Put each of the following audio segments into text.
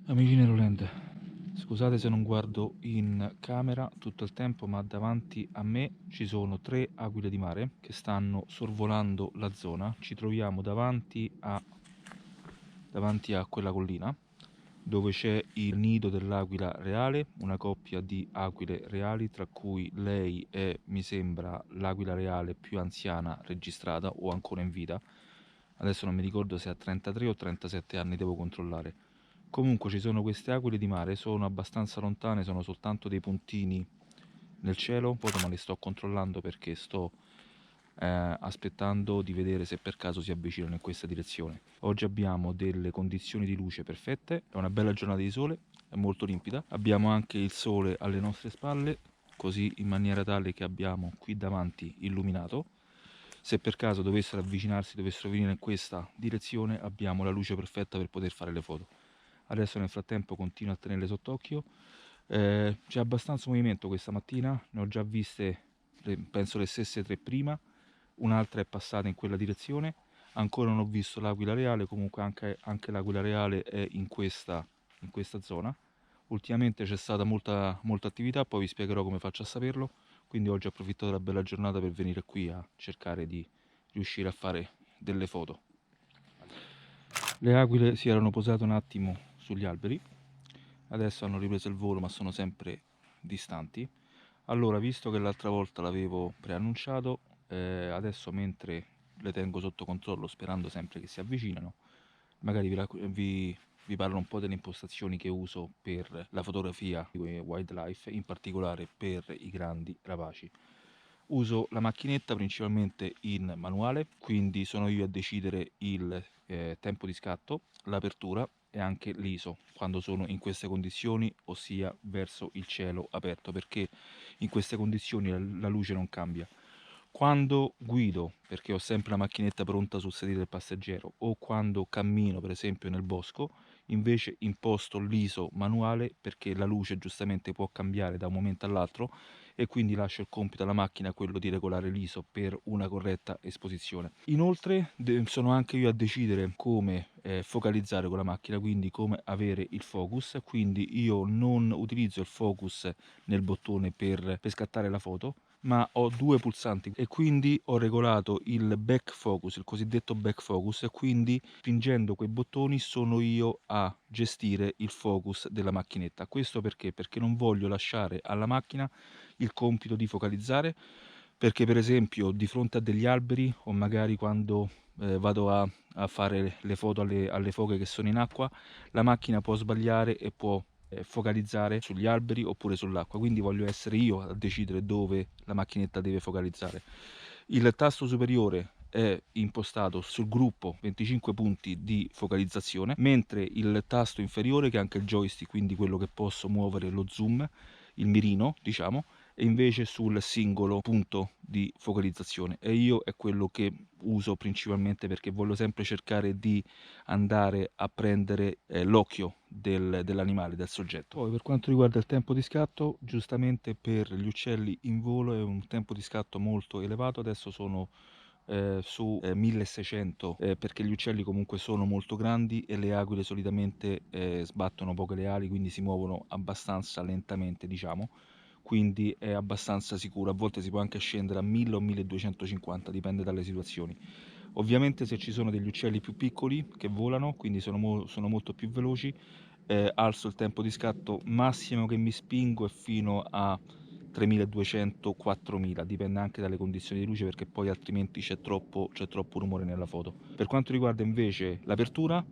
Amici Neroland, scusate se non guardo in camera tutto il tempo, ma davanti a me ci sono 3 aquile di mare che stanno sorvolando la zona. Ci troviamo davanti a quella collina dove c'è il nido dell'aquila reale, una coppia di aquile reali, tra cui lei è, mi sembra, l'aquila reale più anziana registrata o ancora in vita. Adesso non mi ricordo se ha 33 o 37 anni, devo controllare. Comunque ci sono queste aquile di mare, sono abbastanza lontane, sono soltanto dei puntini nel cielo, foto ma le sto controllando perché sto aspettando di vedere se per caso si avvicinano in questa direzione. Oggi abbiamo delle condizioni di luce perfette, è una bella giornata di sole, è molto limpida, abbiamo anche il sole alle nostre spalle, così in maniera tale che abbiamo qui davanti illuminato. Se per caso dovessero avvicinarsi, dovessero venire in questa direzione, abbiamo la luce perfetta per poter fare le foto. Adesso nel frattempo continuo a tenerle sott'occhio. C'è abbastanza movimento questa mattina, ne ho già viste penso le stesse 3 prima, un'altra è passata in quella direzione, ancora non ho visto l'aquila reale, comunque anche l'aquila reale è in questa zona. Ultimamente c'è stata molta attività, poi vi spiegherò come faccio a saperlo, quindi oggi ho approfittato della bella giornata per venire qui a cercare di riuscire a fare delle foto. Le aquile si erano posate un attimo sugli alberi, adesso hanno ripreso il volo ma sono sempre distanti. Allora, visto che l'altra volta l'avevo preannunciato, adesso mentre le tengo sotto controllo sperando sempre che si avvicinano, magari vi parlo un po' delle impostazioni che uso per la fotografia di wildlife, in particolare per i grandi rapaci. Uso la macchinetta principalmente in manuale, quindi sono io a decidere il tempo di scatto, l'apertura e anche l'ISO quando sono in queste condizioni, ossia verso il cielo aperto, perché in queste condizioni la luce non cambia. Quando guido, perché ho sempre la macchinetta pronta sul sedile del passeggero, o quando cammino per esempio nel bosco, invece imposto l'ISO manuale perché la luce giustamente può cambiare da un momento all'altro e quindi lascio il compito alla macchina quello di regolare l'ISO per una corretta esposizione. Inoltre sono anche io a decidere come focalizzare con la macchina, quindi come avere il focus, quindi io non utilizzo il focus nel bottone per scattare la foto, ma ho 2 pulsanti e quindi ho regolato il back focus, il cosiddetto back focus, e quindi spingendo quei bottoni sono io a gestire il focus della macchinetta. Questo perché? Perché non voglio lasciare alla macchina il compito di focalizzare, perché per esempio di fronte a degli alberi o magari quando vado a fare le foto alle foche che sono in acqua, la macchina può sbagliare e può focalizzare sugli alberi oppure sull'acqua, quindi voglio essere io a decidere dove la macchinetta deve focalizzare. Il tasto superiore è impostato sul gruppo 25 punti di focalizzazione, mentre il tasto inferiore, che è anche il joystick, quindi quello che posso muovere lo zoom, il mirino diciamo, è invece sul singolo punto di focalizzazione, e io è quello che uso principalmente perché voglio sempre cercare di andare a prendere l'occhio dell'animale, del soggetto. Poi per quanto riguarda il tempo di scatto, giustamente per gli uccelli in volo è un tempo di scatto molto elevato, adesso sono su 1600 perché gli uccelli comunque sono molto grandi e le aquile solitamente sbattono poche le ali, quindi si muovono abbastanza lentamente, diciamo, quindi è abbastanza sicuro. A volte si può anche scendere a 1000 o 1250, dipende dalle situazioni. Ovviamente se ci sono degli uccelli più piccoli che volano, quindi sono molto più veloci, alzo il tempo di scatto massimo che mi spingo è fino a 3200-4000, dipende anche dalle condizioni di luce perché poi altrimenti c'è troppo rumore nella foto. Per quanto riguarda invece l'apertura,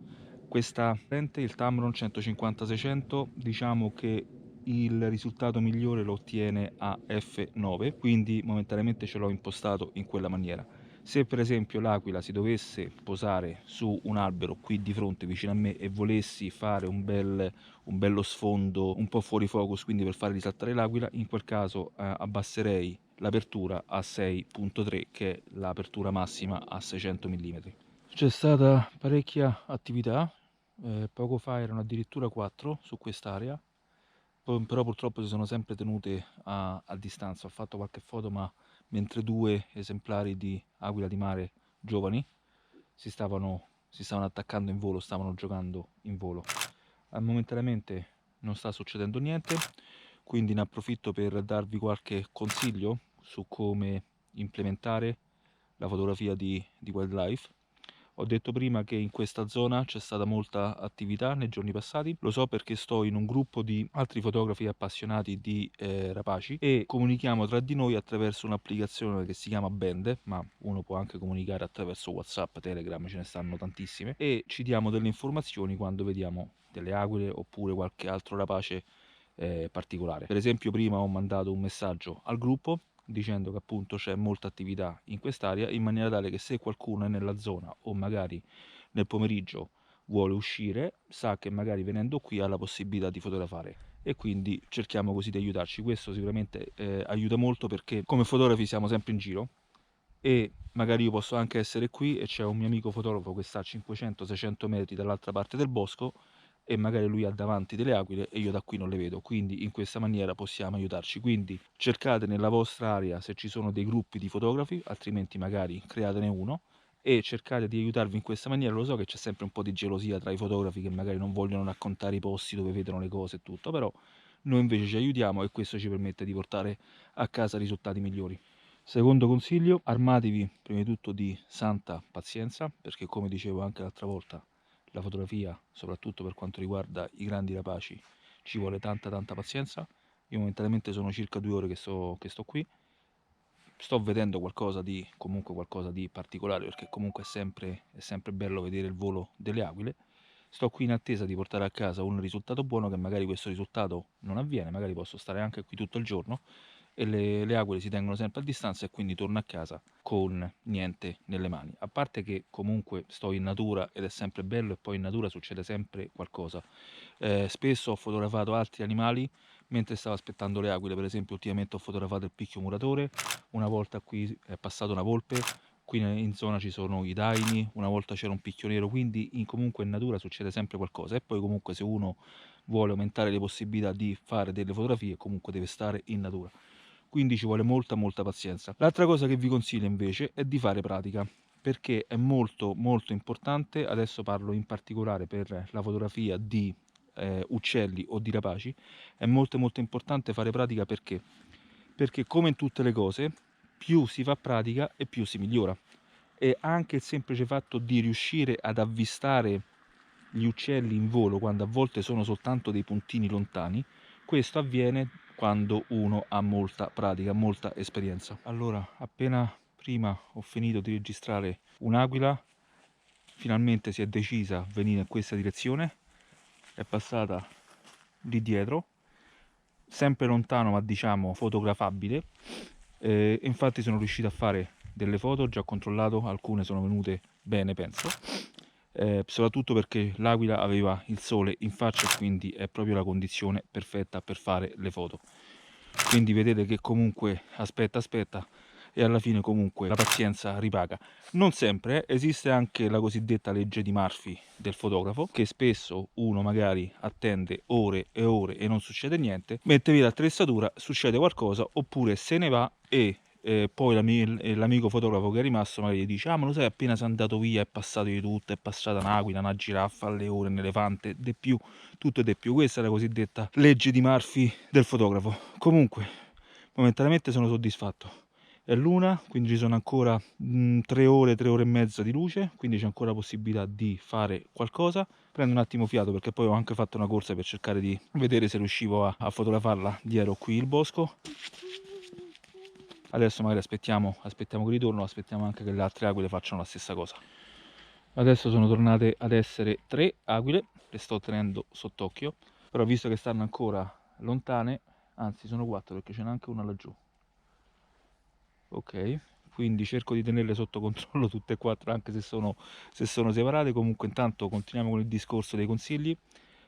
questa lente, il Tamron 150-600, diciamo che il risultato migliore lo ottiene a f9, quindi momentaneamente ce l'ho impostato in quella maniera. Se per esempio l'aquila si dovesse posare su un albero qui di fronte vicino a me e volessi fare un bello sfondo un po' fuori focus, quindi per fare risaltare l'aquila, in quel caso abbasserei l'apertura a 6.3, che è l'apertura massima a 600 mm. C'è stata parecchia attività, poco fa erano addirittura 4 su quest'area, però purtroppo si sono sempre tenute a distanza. Ho fatto qualche foto, ma mentre 2 esemplari di aquila di mare giovani si stavano attaccando in volo, stavano giocando in volo. Momentaneamente non sta succedendo niente, quindi ne approfitto per darvi qualche consiglio su come implementare la fotografia di wildlife. Ho detto prima che in questa zona c'è stata molta attività nei giorni passati, lo so perché sto in un gruppo di altri fotografi appassionati di rapaci e comunichiamo tra di noi attraverso un'applicazione che si chiama Bende, ma uno può anche comunicare attraverso WhatsApp, Telegram, ce ne stanno tantissime, e ci diamo delle informazioni quando vediamo delle aquile oppure qualche altro rapace particolare. Per esempio prima ho mandato un messaggio al gruppo dicendo che appunto c'è molta attività in quest'area, in maniera tale che se qualcuno è nella zona o magari nel pomeriggio vuole uscire, sa che magari venendo qui ha la possibilità di fotografare, e quindi cerchiamo così di aiutarci. Questo sicuramente aiuta molto, perché come fotografi siamo sempre in giro e magari io posso anche essere qui e c'è un mio amico fotografo che sta a 500-600 metri dall'altra parte del bosco e magari lui ha davanti delle aquile e io da qui non le vedo, quindi in questa maniera possiamo aiutarci. Quindi cercate nella vostra area se ci sono dei gruppi di fotografi, altrimenti magari createne uno e cercate di aiutarvi in questa maniera. Lo so che c'è sempre un po' di gelosia tra i fotografi che magari non vogliono raccontare i posti dove vedono le cose e tutto, però noi invece ci aiutiamo e questo ci permette di portare a casa risultati migliori. Secondo consiglio, armatevi prima di tutto di santa pazienza, perché come dicevo anche l'altra volta, la fotografia, soprattutto per quanto riguarda i grandi rapaci, ci vuole tanta pazienza. Io momentaneamente sono circa 2 ore che sto qui, sto vedendo comunque qualcosa di particolare, perché comunque è sempre bello vedere il volo delle aquile. Sto qui in attesa di portare a casa un risultato buono, che magari questo risultato non avviene, magari posso stare anche qui tutto il giorno e le aquile si tengono sempre a distanza e quindi torno a casa con niente nelle mani. A parte che comunque sto in natura ed è sempre bello, e poi in natura succede sempre qualcosa. Spesso ho fotografato altri animali mentre stavo aspettando le aquile. Per esempio ultimamente ho fotografato il picchio muratore, una volta qui è passata una volpe, qui in zona ci sono i daini, una volta c'era un picchio nero, quindi comunque in natura succede sempre qualcosa. E poi comunque se uno vuole aumentare le possibilità di fare delle fotografie comunque deve stare in natura, quindi ci vuole molta pazienza. L'altra cosa che vi consiglio invece è di fare pratica, perché è molto importante. Adesso parlo in particolare per la fotografia di uccelli o di rapaci. È molto importante fare pratica, perché come in tutte le cose, più si fa pratica e più si migliora. E anche il semplice fatto di riuscire ad avvistare gli uccelli in volo, quando a volte sono soltanto dei puntini lontani, questo avviene quando uno ha molta pratica, molta esperienza. Allora, appena prima ho finito di registrare un'aquila, finalmente si è decisa a venire in questa direzione, è passata lì dietro, sempre lontano ma diciamo fotografabile. Infatti sono riuscito a fare delle foto, ho già controllato, alcune sono venute bene penso, soprattutto perché l'aquila aveva il sole in faccia e quindi è proprio la condizione perfetta per fare le foto. Quindi vedete che comunque aspetta e alla fine comunque la pazienza ripaga. Non sempre, esiste anche la cosiddetta legge di Murphy del fotografo, che spesso uno magari attende ore e ore e non succede niente, mette via l'attrezzatura, succede qualcosa, oppure se ne va e poi l'amico fotografo che è rimasto magari gli dice: ah, ma lo sai, appena sei andato via è passato di tutto, è passata un'aquila, una giraffa, alle ore, un elefante, di più, tutto e di più. Questa è la cosiddetta legge di Murphy del fotografo. Comunque momentaneamente sono soddisfatto. È l'una, quindi ci sono ancora 3 ore e mezza di luce, quindi c'è ancora la possibilità di fare qualcosa. Prendo un attimo fiato perché poi ho anche fatto una corsa per cercare di vedere se riuscivo a fotografarla dietro qui il bosco. Adesso magari aspettiamo che ritorno, aspettiamo anche che le altre aquile facciano la stessa cosa. Adesso sono tornate ad essere 3 aquile, le sto tenendo sott'occhio, però visto che stanno ancora lontane, anzi sono 4 perché ce n'è anche una laggiù. Ok, quindi cerco di tenerle sotto controllo tutte e 4, anche se sono separate. Comunque intanto continuiamo con il discorso dei consigli.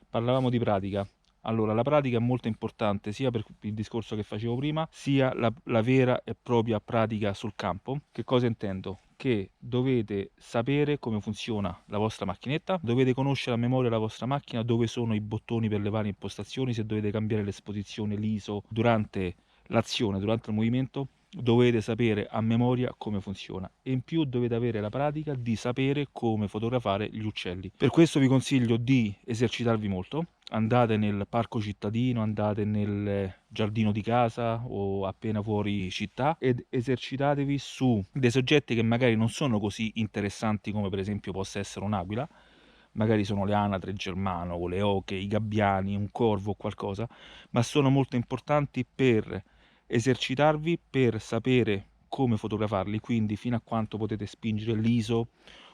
Parlavamo di pratica. Allora, la pratica è molto importante sia per il discorso che facevo prima, sia la vera e propria pratica sul campo. Che cosa intendo? Che dovete sapere come funziona la vostra macchinetta, dovete conoscere a memoria la vostra macchina, dove sono i bottoni per le varie impostazioni, se dovete cambiare l'esposizione, l'ISO durante l'azione, durante il movimento, dovete sapere a memoria come funziona, e in più dovete avere la pratica di sapere come fotografare gli uccelli. Per questo vi consiglio di esercitarvi molto, andate nel parco cittadino, andate nel giardino di casa o appena fuori città ed esercitatevi su dei soggetti che magari non sono così interessanti come per esempio possa essere un'aquila, magari sono le anatre, il germano, o le oche, i gabbiani, un corvo o qualcosa, ma sono molto importanti per esercitarvi, per sapere come fotografarli, quindi fino a quanto potete spingere l'ISO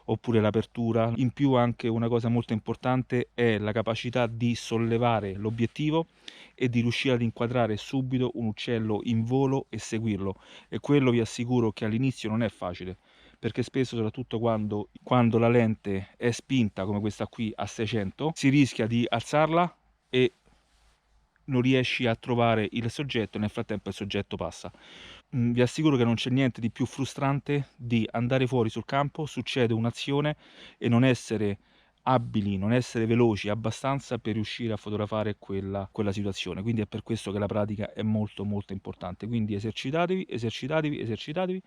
oppure l'apertura. In più anche una cosa molto importante è la capacità di sollevare l'obiettivo e di riuscire ad inquadrare subito un uccello in volo e seguirlo, e quello vi assicuro che all'inizio non è facile, perché spesso, soprattutto quando la lente è spinta come questa qui a 600, si rischia di alzarla e non riesci a trovare il soggetto, nel frattempo il soggetto passa. Vi assicuro che non c'è niente di più frustrante di andare fuori sul campo, succede un'azione e non essere abili, non essere veloci abbastanza per riuscire a fotografare quella situazione. Quindi è per questo che la pratica è molto molto importante. Quindi esercitatevi, esercitatevi, esercitatevi.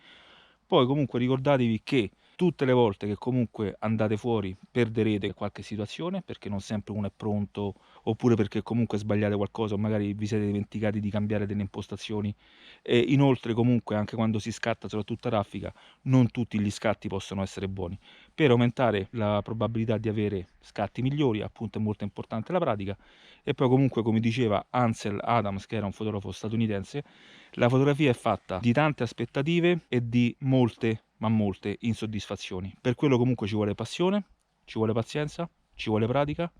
Poi comunque ricordatevi che tutte le volte che comunque andate fuori perderete qualche situazione, perché non sempre uno è pronto, oppure perché comunque sbagliate qualcosa o magari vi siete dimenticati di cambiare delle impostazioni. E inoltre comunque anche quando si scatta, soprattutto a raffica, non tutti gli scatti possono essere buoni. Per aumentare la probabilità di avere scatti migliori, appunto, è molto importante la pratica. E poi comunque, come diceva Ansel Adams, che era un fotografo statunitense, la fotografia è fatta di tante aspettative e di molte, ma molte insoddisfazioni. Per quello comunque ci vuole passione, ci vuole pazienza, ci vuole pratica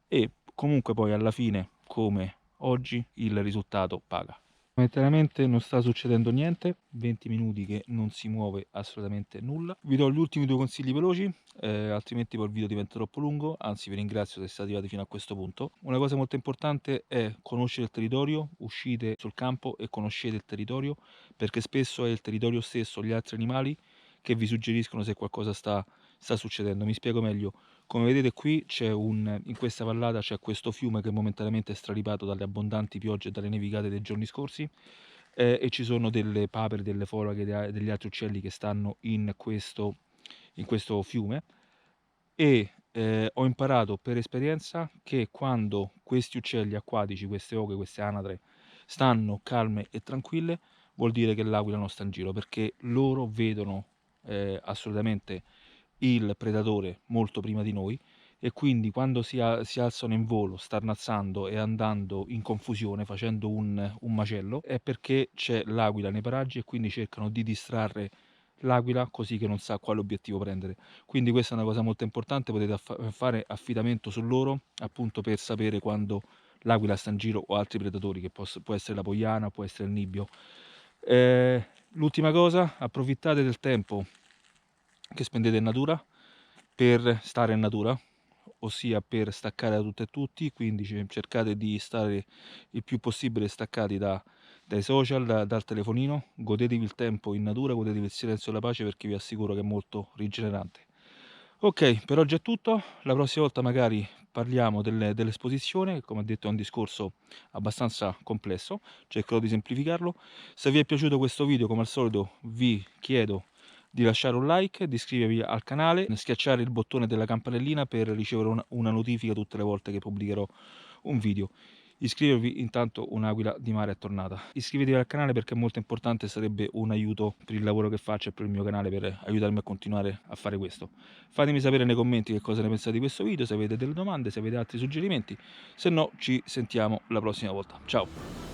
e comunque poi alla fine, come oggi, il risultato paga. Momentaneamente non sta succedendo niente, 20 minuti che non si muove assolutamente nulla. Vi do gli ultimi due consigli veloci, altrimenti poi il video diventa troppo lungo, anzi vi ringrazio se siete arrivati fino a questo punto. Una cosa molto importante è conoscere il territorio, uscite sul campo e conoscete il territorio, perché spesso è il territorio stesso, gli altri animali, che vi suggeriscono se qualcosa sta succedendo. Mi spiego meglio. Come vedete qui in questa vallata c'è questo fiume che momentaneamente è straripato dalle abbondanti piogge e dalle nevicate dei giorni scorsi, e ci sono delle papere, delle foraghe, degli altri uccelli che stanno in questo fiume e ho imparato per esperienza che quando questi uccelli acquatici, queste oche, queste anatre, stanno calme e tranquille, vuol dire che l'aquila non sta in giro, perché loro vedono assolutamente il predatore molto prima di noi e quindi quando si alzano in volo, starnazzando e andando in confusione, facendo un macello, è perché c'è l'aquila nei paraggi e quindi cercano di distrarre l'aquila così che non sa quale obiettivo prendere. Quindi questa è una cosa molto importante, potete fare affidamento su loro appunto per sapere quando l'aquila sta in giro o altri predatori, che può essere la poiana, può essere il nibbio. L'ultima cosa, approfittate del tempo che spendete in natura per stare in natura, ossia per staccare da tutto e tutti, quindi cercate di stare il più possibile staccati dai social, dal telefonino, godetevi il tempo in natura, godetevi il silenzio e la pace, perché vi assicuro che è molto rigenerante. Ok, per oggi è tutto, la prossima volta magari parliamo dell'esposizione, che come ho detto è un discorso abbastanza complesso, cercherò di semplificarlo. Se vi è piaciuto questo video, come al solito vi chiedo di lasciare un like, di iscrivervi al canale, schiacciare il bottone della campanellina per ricevere una notifica tutte le volte che pubblicherò un video. Iscrivervi, intanto un'aquila di mare è tornata. Iscrivetevi al canale perché è molto importante, sarebbe un aiuto per il lavoro che faccio e per il mio canale, per aiutarmi a continuare a fare questo. Fatemi sapere nei commenti che cosa ne pensate di questo video, se avete delle domande, se avete altri suggerimenti, se no ci sentiamo la prossima volta. Ciao!